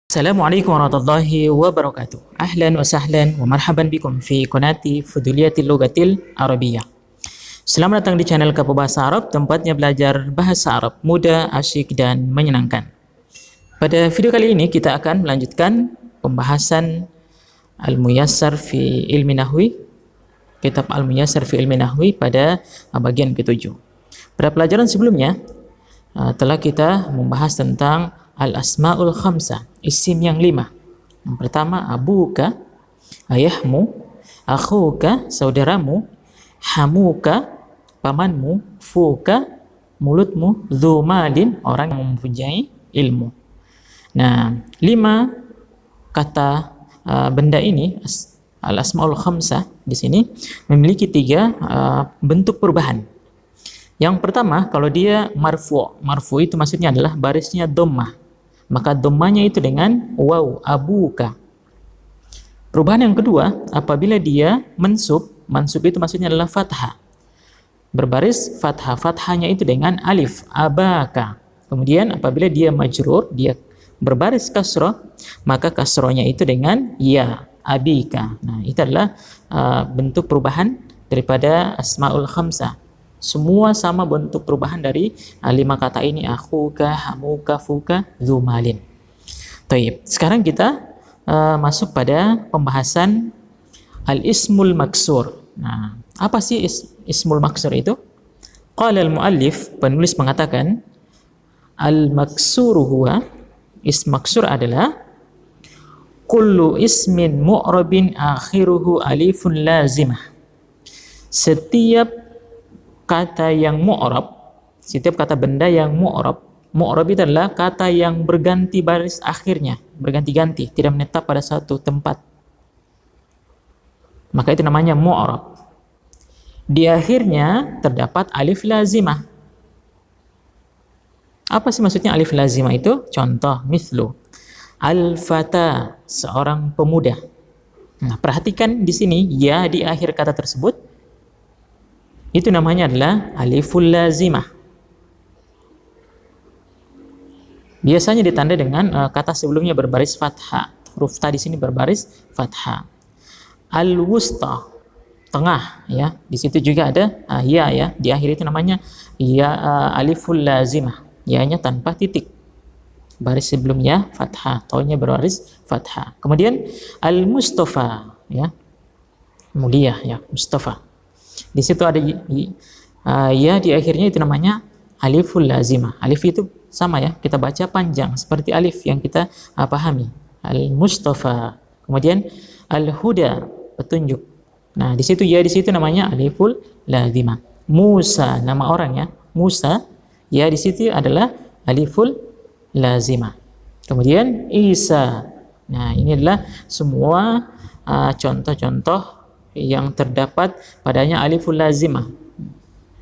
Assalamualaikum warahmatullahi wabarakatuh. Ahlan wa sahlan wa marhaban bikum fi qanati Fuduliyatil Lughatil Arabiyyah. Selamat datang di channel Kapo Bahasa Arab, tempatnya belajar bahasa Arab mudah, asyik dan menyenangkan. Pada video kali ini kita akan melanjutkan pembahasan Al-Muyassar fi Ilmi Nahwi, kitab Al-Muyassar fi Ilmi Nahwi pada bagian ke-7. Pada pelajaran sebelumnya telah kita membahas tentang Al-Asma'ul Khamsah, isim yang 5. Yang pertama, abuka, ayahmu, akhuka, saudaramu, hamuka, pamanmu, fuka, mulutmu, dzumalin, orang yang mempunyai ilmu. Nah, 5 kata benda ini, Al-Asma'ul Khamsah di sini memiliki 3 bentuk perubahan. Yang pertama, kalau dia marfu itu maksudnya adalah barisnya dhammah. Maka dhammahnya itu dengan waw, abuka. Perubahan yang kedua, apabila dia mansub itu maksudnya adalah fathah. Berbaris fathah, fathahnya itu dengan alif, abaka. Kemudian apabila dia majrur, dia berbaris kasrah, maka kasrahnya itu dengan ya, abika. Nah, itu adalah bentuk perubahan daripada Asmaul Khamsah. Semua sama bentuk perubahan dari 5 kata ini, akhuka, hamuka, fuka, dzumalin. Taib. Sekarang kita masuk pada pembahasan al-ismul maksur. Nah, apa sih ismul maksur itu? Qala al-muallif, penulis mengatakan, al-maksuru huwa, ism maksur adalah kullu ismin mu'rabin akhiruhu alifun lazimah. Setiap kata yang mu'rab, setiap kata benda yang mu'rab itu adalah kata yang berganti baris akhirnya, berganti-ganti, tidak menetap pada satu tempat. Maka itu namanya mu'rab. Di akhirnya terdapat alif lazimah. Apa sih maksudnya alif lazimah itu? Contoh, mithlu al-fata, seorang pemuda. Nah, perhatikan di sini ya di akhir kata tersebut itu namanya adalah aliful lazimah. Biasanya ditandai dengan kata sebelumnya berbaris fathah. Huruf ta di sini berbaris fathah. Al-wusta, tengah, ya. Di situ juga ada ya, di akhir itu namanya ya, aliful lazimah. Ya-nya tanpa titik. Baris sebelumnya fathah, taunya berbaris fathah. Kemudian al-mustafa, ya. Mulia, ya, Mustafa. Di situ ada ya di akhirnya itu namanya aliful lazimah. Alif itu sama, ya, kita baca panjang seperti alif yang kita pahami. Al-Mustafa. Kemudian al-Huda, petunjuk. Nah, di situ ya di situ namanya aliful lazimah. Musa, nama orang, ya. Musa, ya di situ adalah aliful lazimah. Kemudian Isa. Nah, ini adalah semua contoh-contoh yang terdapat padanya aliful lazimah.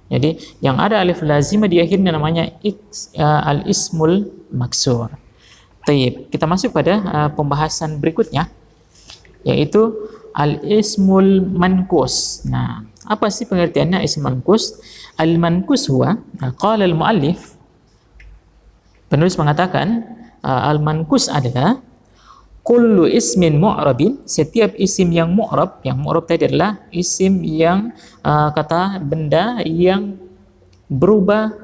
Jadi yang ada alif lazimah di akhirnya namanya al-ismul maksur. Taib. Kita masuk pada pembahasan berikutnya, yaitu al-ismul manqus. Nah, apa sih pengertiannya ism manqus? Al-manqus huwa, qala al-muallif, penulis mengatakan, al-manqus adalah kullu ismin mu'rabin, setiap isim yang mu'rab tadi adalah isim yang kata benda yang berubah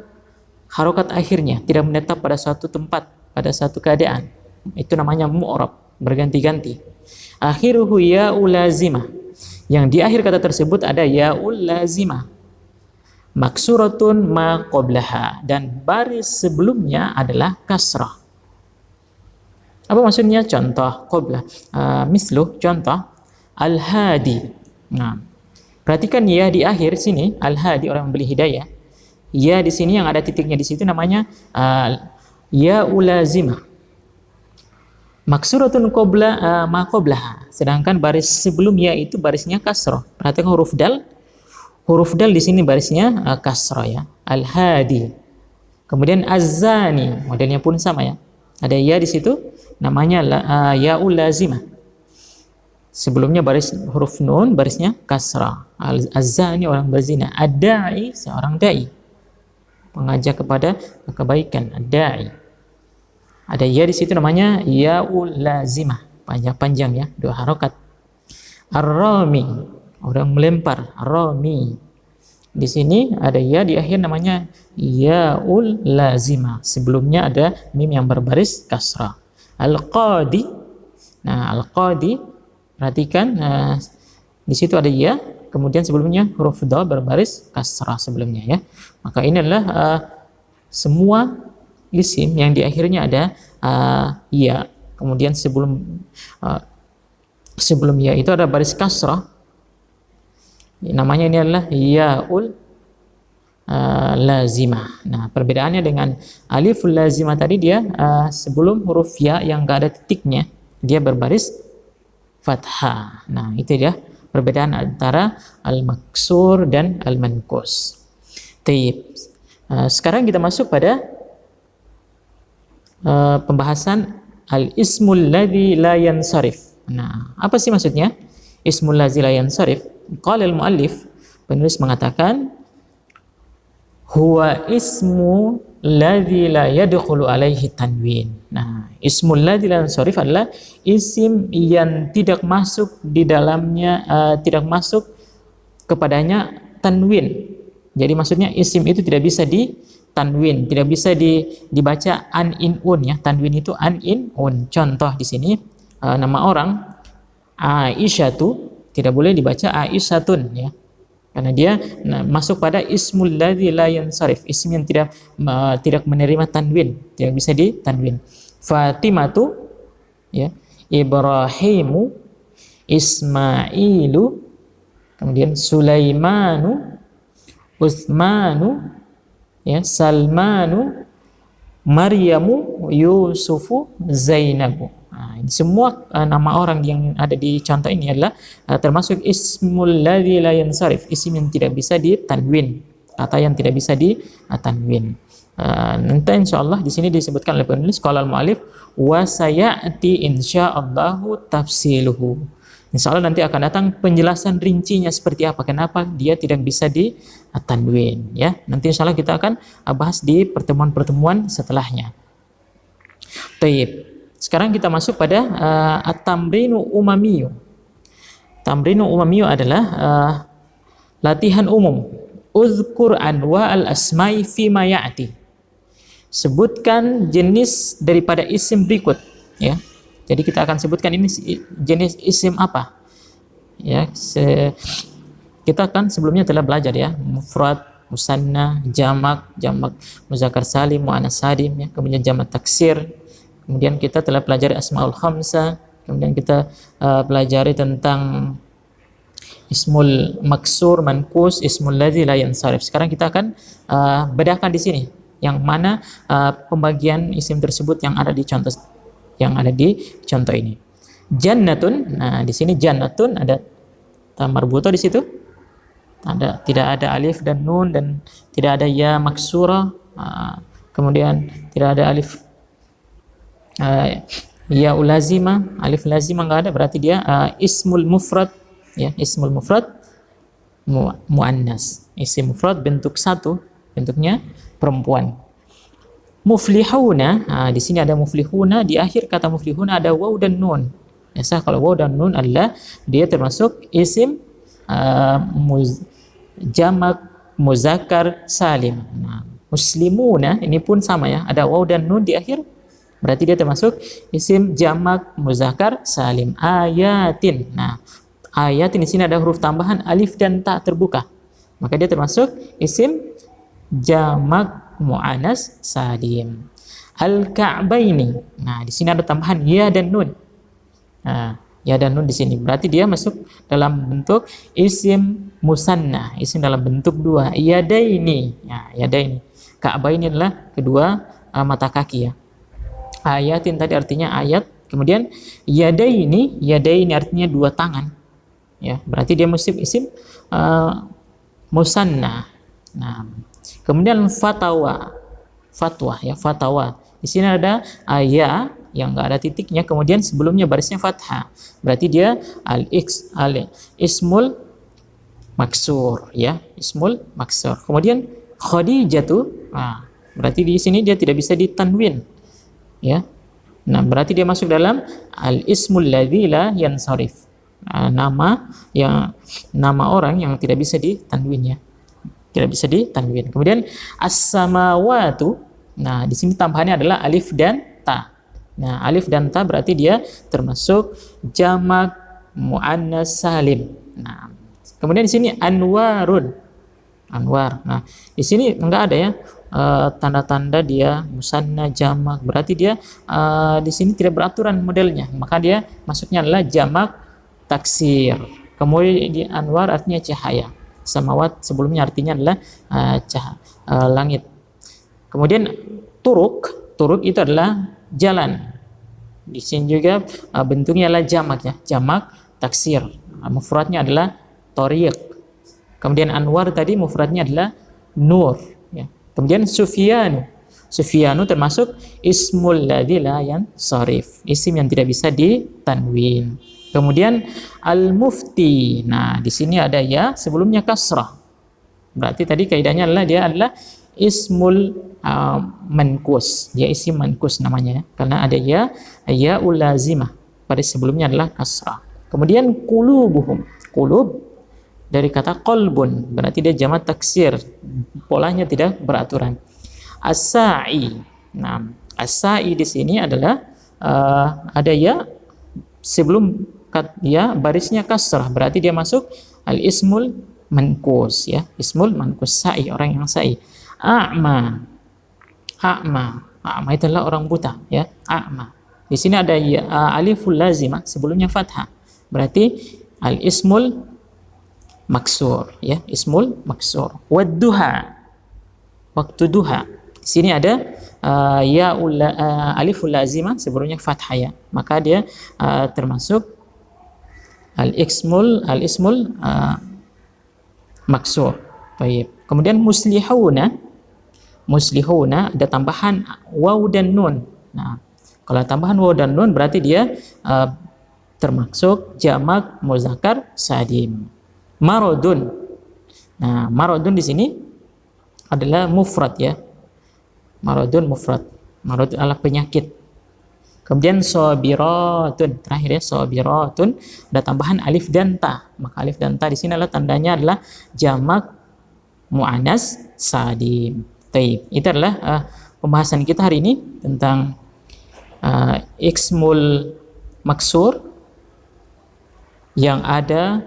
harokat akhirnya, tidak menetap pada suatu tempat, pada satu keadaan. Itu namanya mu'rab, berganti-ganti. Akhiruhu ya'ul lazimah, yang di akhir kata tersebut ada ya'ul lazimah. Maksuratun ma qablaha, dan baris sebelumnya adalah kasrah. Apa maksudnya? Contoh, qabla, mislu, contoh, al-hadi. Nah, perhatikan ya di akhir sini, al-hadi, orang memberi hidayah. Ya di sini yang ada titiknya di situ namanya ya ulazimah. Maksuratun qabla ma qablaha. Sedangkan baris sebelum ya itu barisnya kasrah. Perhatikan huruf dal. Huruf dal di sini barisnya kasrah, ya. Al-hadi. Kemudian az-zani, modelnya pun sama, ya. Ada ya di situ, namanya yaul lazimah. Sebelumnya baris huruf nun, barisnya kasrah. Az-zani, orang berzina. Ad-da'i, seorang dai, mengajak kepada kebaikan. Ad-da'i. Ada ya di situ namanya yaul lazimah, panjang-panjang ya, 2 harokat. Ar-rami, orang melempar, ar-rami. Di sini ada ya di akhir namanya yaul lazimah. Sebelumnya ada mim yang berbaris kasrah. Al-qadi. Nah, al-qadi, perhatikan, di situ ada ya, kemudian sebelumnya huruf dha berbaris kasrah sebelumnya ya. Maka ini adalah semua isim yang di akhirnya ada ya. Kemudian sebelum ya itu ada baris kasrah. Namanya ini adalah yaul lazimah. Nah, perbedaannya dengan aliful lazimah tadi, dia sebelum huruf ya yang enggak ada titiknya, dia berbaris fathah. Nah, itu dia perbedaan antara al-maksur dan al-manqus. Taib. Sekarang kita masuk pada pembahasan al-ismul ladzi la yansarif. Nah, apa sih maksudnya ismul ladzi la yansarif? Qala al-muallif, penulis mengatakan, huwa ismu ladzi la yadkhulu alaihi tanwin. Nah, ismul ladzi la yansarif adalah isim yang tidak masuk di dalamnya, tidak masuk kepadanya tanwin. Jadi maksudnya isim itu tidak bisa ditanwin, tidak bisa dibaca an in un ya. Tanwin itu an in un. Contoh di sini nama orang Aisyatu tidak boleh dibaca Aisyatun ya. Karena dia masuk pada ismul ladzi la yansarif, isim yang tidak menerima tanwin, tidak bisa ditanwin. Fatimatu ya, Ibrahimu, Ismailu, kemudian Sulaimanu, Utsmanu ya, Salmanu, Maryamu, Yusufu, Zainabu. Nah, semua nama orang yang ada di contoh ini adalah termasuk ismul ladzi la yansarif, isim yang tidak bisa ditanwin, kata yang tidak bisa ditanwin. Nanti insyaallah di sini disebutkan oleh penulis qala al-muallif wa sayati insyaallahu tafsiluhu. Insyaallah nanti akan datang penjelasan rincinya seperti apa, kenapa dia tidak bisa ditanwin ya. Nanti insyaallah kita akan bahas di pertemuan-pertemuan setelahnya. Taib. Sekarang kita masuk pada at-tamrinu umamiyu. Tamrinu umamiyu adalah latihan umum. Uzkur anwa al-asma'i fima ya'ti. Sebutkan jenis daripada isim berikut ya. Jadi kita akan sebutkan ini jenis isim apa. Ya, kita kan sebelumnya telah belajar ya, mufrad, musanna, jamak muzakkar salim, muannas salim ya, kemudian jamak taksir. Kemudian kita telah pelajari asmaul khamsah, kemudian kita pelajari tentang ismul maksur, manqus, ismul ladzi la yansarif. Sekarang kita akan bedakan di sini yang mana pembagian isim tersebut yang ada di contoh ini. Jannatun. Nah, di sini jannatun ada ta marbuto di situ. Tidak ada alif dan nun dan tidak ada ya maksura. Kemudian tidak ada alif ya ulazima, alif lazima enggak ada, berarti dia ismul mufrad ya, ismul mufrad muannas. Isim mufrad bentuk satu, bentuknya perempuan. Muflihuna, di sini ada muflihuna, di akhir kata muflihuna ada waw dan nun. Biasa kalau waw dan nun adalah dia termasuk isim jamak muzakkar salim. Nah, muslimuna ini pun sama ya, ada waw dan nun di akhir. Berarti dia termasuk isim jamak muzakkar salim. Ayatin. Nah, ayatin di sini ada huruf tambahan alif dan ta terbuka. Maka dia termasuk isim jamak muannas salim. Al-ka'baini. Nah, di sini ada tambahan ya dan nun. Nah, ya dan nun di sini. Berarti dia masuk dalam bentuk isim musanna, isim dalam bentuk dua. Yadaini. Ya, yadaini. Ka'baini adalah kedua mata kaki ya. Ayatin tadi artinya ayat, kemudian yadaini artinya dua tangan ya, berarti dia mesti isim musanna. Nah, kemudian fatwa ya, fatwa di sini ada ayat yang enggak ada titiknya, kemudian sebelumnya barisnya fathah, berarti dia ismul maksur ya, ismul maksur. Kemudian khadijatu, berarti di sini dia tidak bisa ditanwin ya, Nah, berarti dia masuk dalam al-ismul ladzi la yansarif. Nama orang yang tidak bisa ditanwin ya. Tidak bisa ditanwin. Kemudian as-samawatu. Nah, di sini tambahannya adalah alif dan ta. Nah, alif dan ta berarti dia termasuk jamak muannas salim. Nah, kemudian di sini anwarun. Anwar. Nah, di sini enggak ada ya tanda-tanda dia musanna jamak, berarti dia di sini tidak beraturan modelnya, maka dia masuknya adalah jamak taksir. Kemudian di anwar artinya cahaya, samawat sebelumnya artinya adalah langit. Kemudian turuk itu adalah jalan. Di sini juga bentuknya adalah jamak ya, jamak taksir. Mufradnya adalah thoriq. Kemudian anwar tadi mufradnya adalah nur ya. Kemudian Sufyanu termasuk ismul ladzi la yansarif, isim yang tidak bisa ditanwin. Kemudian al-mufti. Nah, di sini ada ya sebelumnya kasrah. Berarti tadi kaidahnya adalah dia adalah ismul mankus. Dia isim mankus namanya ya. Karena ada ya ulazimah. Pada sebelumnya adalah kasrah. Kemudian qulubuhum. Qulub dari kata qalbun, berarti dia jamak taksir, polanya tidak beraturan. As-sa'i. Nah, as-sa'i di sini adalah ada ya sebelum ya barisnya kasrah, berarti dia masuk al-ismul mankus ya, ismul mankus, sa'i, orang yang sa'i. A'ma itu adalah orang buta ya, a'ma. Di sini ada ya, aliful lazimah sebelumnya fathah, berarti al-ismul maksur ya, ismul maksur. Wadduha, waktu duha. Di sini ada aliful lazimah sebelumnya fathah ya, maka dia termasuk al-ismul maksur. Baik. Kemudian muslihuna ada tambahan waw dan nun. Nah, kalau tambahan waw dan nun berarti dia termasuk jamak muzakkar salim. Marodun. Nah, marodun di sini adalah mufrad ya. Marodun mufrad. Marad adalah penyakit. Kemudian sabiratun, terakhir ya, sabiratun ada tambahan alif dan ta. Maka alif dan ta di sini adalah tandanya adalah jamak muannas salim. Taib. Itu adalah pembahasan kita hari ini tentang ismul maksur yang ada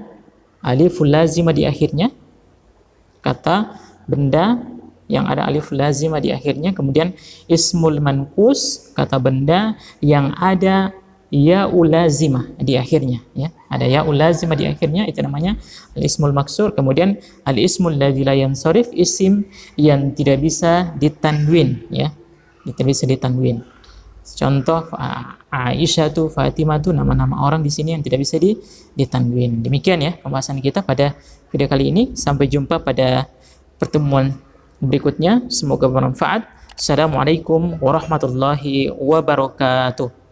aliful lazimah di akhirnya, kata benda yang ada aliful lazimah di akhirnya. Kemudian ismul manqus, kata benda yang ada ya'ul lazimah di akhirnya ya, ada ya'ul lazimah di akhirnya, itu namanya al-ismul maksur. Kemudian al-ismul ladzi la yansarif, isim yang tidak bisa ditanwin ya, tidak bisa ditanwin. Contoh Aisyah tu, Fatimah tu, nama-nama orang di sini yang tidak bisa ditanwin. Demikian ya pembahasan kita pada video kali ini. Sampai jumpa pada pertemuan berikutnya. Semoga bermanfaat. Assalamualaikum warahmatullahi wabarakatuh.